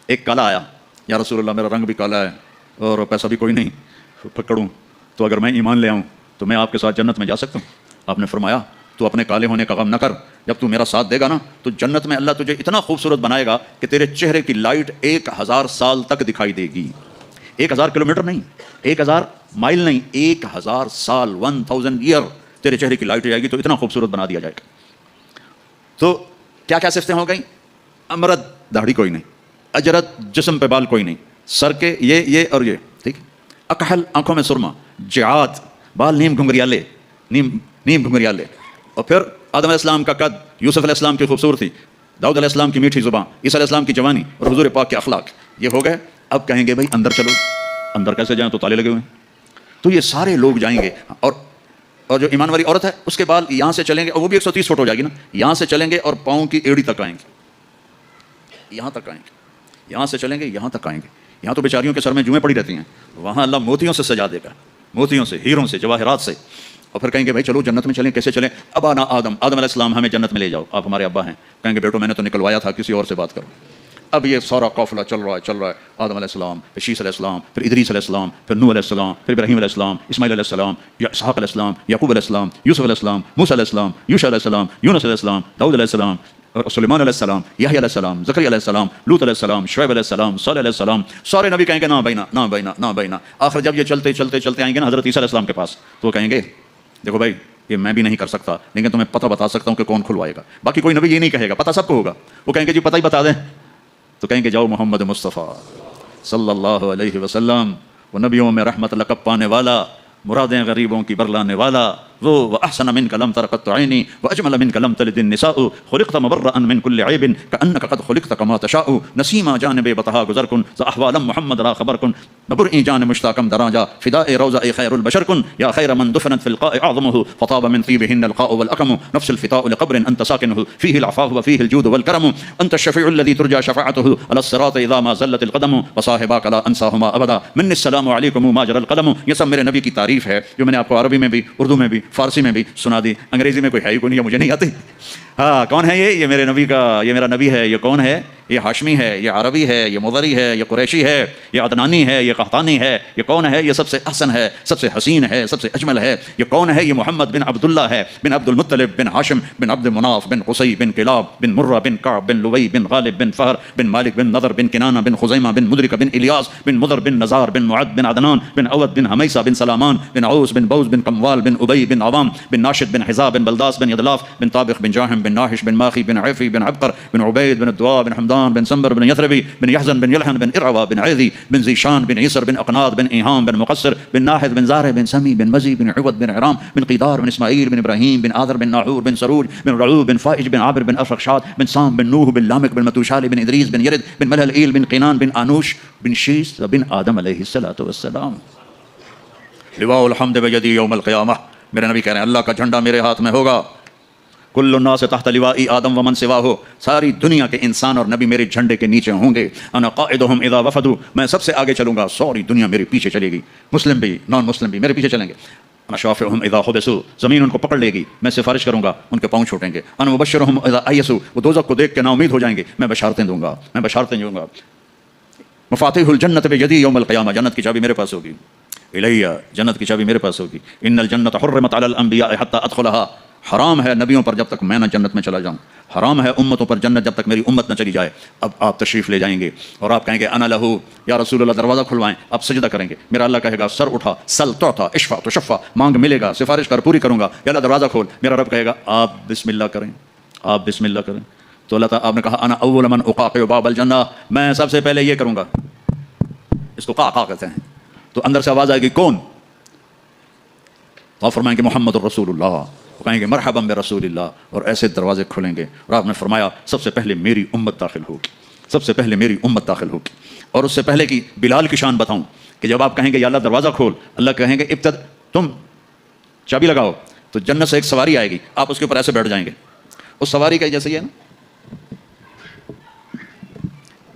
ایک کالا آیا، یا رسول اللہ میرا رنگ بھی کالا ہے اور پیسہ بھی کوئی نہیں پکڑوں، تو اگر میں ایمان لے آؤں تو میں آپ کے ساتھ جنت میں جا سکتا ہوں؟ آپ نے فرمایا تو اپنے کالے ہونے کا غم نہ کر، جب تو میرا ساتھ دے گا نا تو جنت میں اللہ تجھے اتنا خوبصورت بنائے گا کہ تیرے چہرے کی لائٹ 1000 سال تک دکھائی دے گی۔ 1000 کلومیٹر نہیں، 1000 مائل نہیں، 1000 سال، 1000 ایئر تیرے چہرے کی لائٹ جائے گی، تو اتنا خوبصورت بنا دیا جائے گا۔ تو کیا کیا صفتیں ہو گئیں؟ امرد داڑھی کوئی نہیں، اجرت جسم پہ بال کوئی نہیں، سر کے یہ اور یہ، ٹھیک، اکحل آنکھوں میں سرما، جعاد بال نیم گھنگریالے، نیم گھنگریالے، اور پھر آدم علیہ السلام کا قد، یوسف علیہ السلام کی خوبصورتی، داؤد علیہ السلام کی میٹھی زبان، عیسیٰ علیہ السلام کی جوانی اور حضور پاک کے اخلاق، یہ ہو گئے۔ اب کہیں گے بھائی اندر چلو، اندر کیسے جائیں؟ تو تالے لگے ہوئے ہیں۔ تو یہ سارے لوگ جائیں گے، اور جو ایمان والی عورت ہے اس کے بال یہاں سے چلیں گے، اور وہ بھی 130 فٹ ہو جائے گی نا، یہاں سے چلیں گے اور پاؤں کی ایڑی تک آئیں گے، یہاں تک آئیں گے، یہاں سے چلیں گے یہاں تک آئیں گے۔ یہاں تو بیچاریوں کے سر میں جوئیں پڑی رہتی ہیں، وہاں اللہ موتیوں سے سجا دے گا، موتیوں سے، ہیروں سے، جواہرات سے، اور پھر کہیں گے بھائی چلو جنت میں چلیں، کیسے چلیں؟ ابانا آدم علیہ السلام ہمیں جنت میں لے جاؤ، آپ ہمارے ابا ہیں۔ کہیں گے بیٹو میں نے تو نکلوایا تھا، کسی اور سے بات کرو۔ اب یہ سارا قافلہ چل رہا ہے، آدم علیہ السلام، پھر شیس علیہ السلام، پھر ادریس علیہ السلام، پھر نوح علیہ السلام، پھر ابراہیم علیہ السلام، اسماعیل علیہ السلام، اسحاق علیہ السلام، یعقوب علیہ السلام، یوسف علیہ السلام، موسیٰ علیہ السلام، یوشع علیہ السلام، یونس علیہ السلام، داؤد علیہ السلام، سلیمان علیہ السلام، یحییٰ علیہ السلام، زکریا علیہ السلام، لوط علیہ السلام، شعیب علیہ السلام، صالح علیہ السلام، سارے نبی کہیں گے نا بینا نا بینا نا بینا۔ آخر جب یہ چلتے چلتے چلتے آئیں گے نا حضرت عیسیٰ علیہ السلام کے پاس، تو وہ کہیں گے دیکھو بھائی یہ میں بھی نہیں کر سکتا، لیکن تمہیں پتہ بتا سکتا ہوں کہ کون کھلوائے گا۔ باقی کوئی نبی یہ نہیں کہے گا، پتہ سب کو ہوگا۔ وہ کہیں گے جی پتہ ہی بتا دیں، تو کہیں گے جاؤ محمد مصطفیٰ صلی اللہ علیہ وسلم، وہ نبیوں میں رحمت لقب پانے والا، مرادیں غریبوں کی برلانے والا، وہ وَأَحْسَنَ مِنْكَ لَمْ تَرَ قَطُّ عَيْنِي وَأَجْمَلَ مِنْكَ لَمْ تَلِدِ النِّسَاءُ خُلِقْتَ مُبَرَّأً مِنْ كُلِّ عَيْبٍ كَأَنَّكَ قَدْ خُلِقْتَ كَمَا تَشَاءُ نَسِيمَ جانب بطہا گزر کن احوالم محمد را خبر کن نبرئی جان مشتاقم دراجا فداء روضہ خیر البشر کن یا خیر من دفنت في القاء اعظمه فطاب من طيبهن القاء والاقم نفس الفتاء لقبر انت ساكنه فيه العفاف وفيه الجود والكرم انت الشفيع الذي ترجى شفاعته على الصراط اذا ما زلت القدم وصاحباك لا انساهما ابدا من السلام عليكم ما جرى القلم۔ یہ سب میرے نبی کی تعریف ہے جو میں نے آپ کو عربی میں بھی، اردو میں بھی، فارسی میں بھی سنا دی، انگریزی میں کوئی ہے ہی کوئی نہیں، مجھے نہیں آتی۔ ہاں کون ہے یہ میرے نبی کا، یہ میرا نبی ہے۔ یہ کون ہے؟ یہ ہاشمی ہے، یہ عربی ہے، یہ مضری ہے، یہ قریشی ہے، یہ عدنانی ہے، یہ قحطانی ہے۔ یہ کون ہے؟ یہ سب سے احسن ہے، سب سے حسین ہے، سب سے اجمل ہے۔ یہ کون ہے؟ یہ محمد بن عبداللہ ہے، بن عبد المطلب، بن ہاشم، بن عبد مناف، بن قصی، بن کلاب، بن مرہ، بن کعب، بن لوی، بن غالب، بن فہر، بن مالک، بن نضر، بن کنانہ، بن خزیمہ، بن مدرک، بن الیاس، بن مضر، بن نزار، بن معد، بن عدنان، بن عود، بن حمیسہ، بن سلامان، بن عوس، بن بوز، بن قموال، بن ابی، بن عوام، بن ناشد، بن حزاب، بن بلداس، بن یدلاف، بن طابق، بن جاہم، بن ناحش، بن ماخی، بن عفی، بن عبقر، بن عبید، بن الدواء، بن حمدان، بن سنبر، بن یثربی، بن یحزن، بن یلحن، بن ارعوا، بن عیدی، بن ذیشان، بن عیسر، بن اقناد، بن ایہام، بن مقصر، بن ناحد، بن زارع، بن سمی، بن مزی، بن عود، بن عرام، بن قیدار، بن اسماعیل، بن ابراہیم، بن آذر، بن ناحور، بن سروج، بن رعوب، بن فائج، بن عابر، بن افرخشاد، بن سام، بن نوح، بن لامک، بن متوشال، بن ادریس، بن یرد، بن ملہلئیل، بن قینان، بن آنوش، بن شیس، بن آدم علیہ السلام۔ لواء الحمد بیدی یوم القیامہ، میرے نبی کہہ رہے ہیں اللہ کا جھنڈا میرے ہاتھ میں ہوگا۔ کل الناس تحت لوائی آدم ومن سواہ، ساری دنیا کے انسان اور نبی میرے جھنڈے کے نیچے ہوں گے۔ انا قائدہم اذا وفدوا، میں سب سے آگے چلوں گا، ساری دنیا میرے پیچھے چلے گی، مسلم بھی نان مسلم بھی میرے پیچھے چلیں گے۔ انا شافعہم اذا حبسوا، زمین ان کو پکڑ لے گی، میں سفارش کروں گا، ان کے پاؤں چھوٹیں گے۔ انا مبشرہم اذا ایسوا، وہ دوزخ کو دیکھ کے نا امید ہو جائیں گے، میں بشارتیں دوں گا، میں بشارتیں دوں گا۔ مفاتیح الجنت بیدی یوم القیامہ، جنت کی چابی میرے پاس ہوگی۔ الیہ، جنت کی چابی میرے پاس ہوگی۔ ان الجنت حرمت علی الانبیاء حتی ادخلها، حرام ہے نبیوں پر جب تک میں نہ جنت میں چلا جاؤں، حرام ہے امتوں پر جنت جب تک میری امت نہ چلی جائے۔ اب آپ تشریف لے جائیں گے اور آپ کہیں گے انا لہو، یا رسول اللہ دروازہ کھلوائیں، آپ سجدہ کریں گے، میرا اللہ کہے گا سر اٹھا، سل تعطیٰ، اشفع تشفع، مانگ ملے گا، سفارش کر پوری کروں گا، یا اللہ دروازہ کھول، میرا رب کہے گا آپ بسم اللہ کریں، آپ بسم اللہ کریں۔ تو اللہ تعالیٰ آپ نے کہا انا اول من اقاقع باب الجنہ، میں سب سے پہلے یہ کروں گا، اس کو قعقاع کہتے ہیں۔ تو اندر سے آواز آئے گی کون؟ تو فرمائیں گے محمد الرسول اللہ، وہ کہیں گے مرحبا برسول اللہ، اور ایسے دروازے کھلیں گے اور آپ نے فرمایا سب سے پہلے میری امت داخل ہوگی، سب سے پہلے میری امت داخل ہوگی۔ اور اس سے پہلے کی بلال کی شان بتاؤں کہ جب آپ کہیں گے یا اللہ دروازہ کھول، اللہ کہیں گے تم چابی لگاؤ، تو جنت سے ایک سواری آئے گی، آپ اس کے اوپر ایسے بیٹھ جائیں گے، اس سواری کا جیسے یہ نا،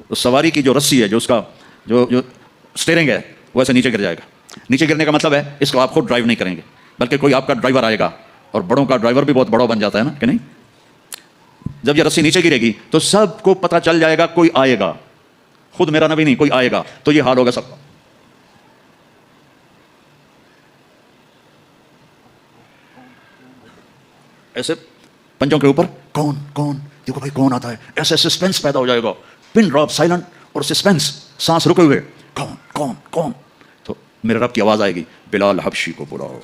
اس سواری کی جو رسی ہے، جو اس کا جو اسٹیئرنگ ہے، وہ ایسے نیچے گر جائے گا۔ نیچے گرنے کا مطلب ہے اس کو آپ خود ڈرائیو نہیں کریں گے، بلکہ کوئی آپ کا ڈرائیور آئے گا، اور بڑوں کا ڈرائیور بھی بہت بڑا بن جاتا ہے نا کہ نہیں؟ جب یہ رسی نیچے گرے گی تو سب کو پتہ چل جائے گا کوئی آئے گا، خود میرا نبی نہیں کوئی آئے گا تو یہ حال ہوگا سب کا. ایسے پنجوں کے اوپر کون کون دیکھو بھائی کون آتا ہے, ایسے سسپینس پیدا ہو جائے گا, پن ڈراپ سائلنٹ اور سسپینس, سانس رکے ہوئے, کون کون کون. تو میرے رب کی آواز آئے گی, بلال حبشی کو بلاؤ.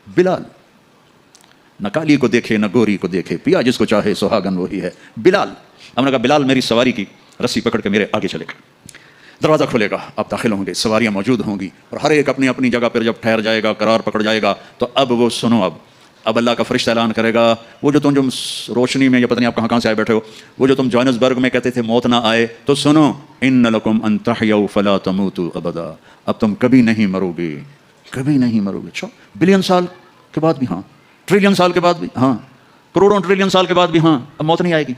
بلال نہ کالی کو دیکھے نہ گوری کو دیکھے, پیا جس کو چاہے سہاگن وہی ہے. بلال, ہم نے کہا بلال میری سواری کی رسی پکڑ کے میرے آگے چلے گا. دروازہ کھلے گا, آپ داخل ہوں گے, سواریاں موجود ہوں گی, اور ہر ایک اپنی اپنی جگہ پر جب ٹھہر جائے گا, قرار پکڑ جائے گا, تو اب وہ سنو, اب اللہ کا فرشتہ اعلان کرے گا, وہ جو تم جو روشنی میں, یا پتہ نہیں آپ کہاں سے آئے بیٹھے ہو, وہ جو تم جوہانسبرگ میں کہتے تھے موت نہ آئے, تو سنو, ان لکم ان تحیوا فلا تموتوا ابدا, اب تم کبھی نہیں مرو گے, کبھی نہیں مرو گے. اچھا, بلین سال کے بعد بھی ہاں, ٹریلین سال کے بعد بھی ہاں, کروڑوں ٹریلین سال کے بعد بھی ہاں, اب موت نہیں آئے گی.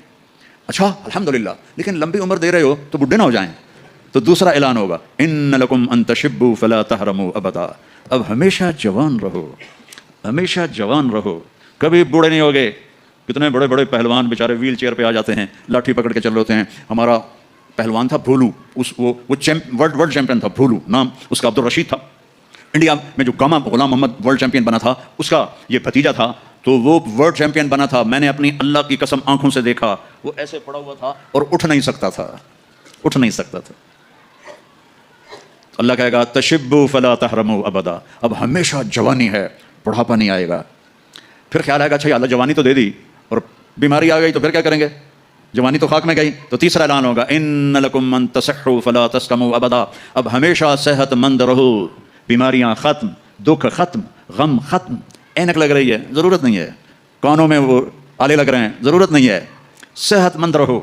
اچھا الحمدللہ, لیکن لمبی عمر دے رہے ہو تو بڈھے نہ ہو جائیں. تو دوسرا اعلان ہوگا, ان لکم ان تشبوا فلا تحرموا ابدا, اب ہمیشہ جوان رہو, ہمیشہ جوان رہو, کبھی بوڑھے نہیں ہوگے. کتنے بڑے بڑے پہلوان بیچارے ویل چیئر پہ آ جاتے ہیں, لاٹھی پکڑ کے چل رہے ہوتے ہیں. ہمارا پہلوان تھا بھولو, وہ ورلڈ چیمپئن تھا, بھولو نام اس کا, عبدالرشید تھا. انڈیا میں جو غلام محمد ورلڈ چیمپئن بنا تھا, اس کا یہ بھتیجا تھا, تو وہ ورلڈ چیمپئن بنا تھا. میں نے اپنی اللہ کی قسم آنکھوں سے دیکھا, وہ ایسے پڑا ہوا تھا اور اٹھ نہیں سکتا تھا, اٹھ نہیں سکتا تھا. اللہ کہے گا تشبوا فلا تحرموا ابدا, اب ہمیشہ جوانی ہے, بڑھاپا نہیں آئے گا. پھر خیال آئے گا, اچھا اللہ جوانی تو دے دی اور بیماری آ گئی تو پھر کیا کریں گے, جوانی تو خاک میں گئی. تو تیسرا اعلان ہوگا, ان لکم من تصحوا فلا تسقموا ابدا, اب ہمیشہ صحت مند رہو, بیماریاں ختم, دکھ ختم, غم ختم. اینک لگ رہی ہے, ضرورت نہیں ہے. کانوں میں وہ آلے لگ رہے ہیں, ضرورت نہیں ہے. صحت مند رہو.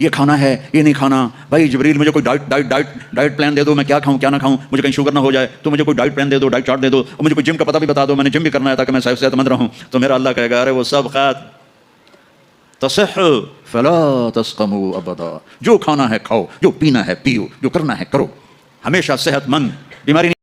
یہ کھانا ہے, یہ نہیں کھانا. بھائی جبریل مجھے کوئی ڈائٹ پلان دے دو, میں کیا کھاؤں کیا نہ کھاؤں, مجھے کہیں شوگر نہ ہو جائے, تو مجھے کوئی ڈائٹ پلان دے دو, ڈائٹ چارٹ دے دو, اور مجھے کوئی جم کا پتہ بھی بتا دو, میں نے جم بھی کرنا ہے تاکہ میں صحت مند رہوں. تو میرا اللہ کہے گا, ارے وہ سب خیر, تصحوا فلا تسقموا ابدا, جو کھانا ہے کھاؤ, جو پینا ہے پیو, جو کرنا ہے کرو, ہمیشہ صحت مند, بیماری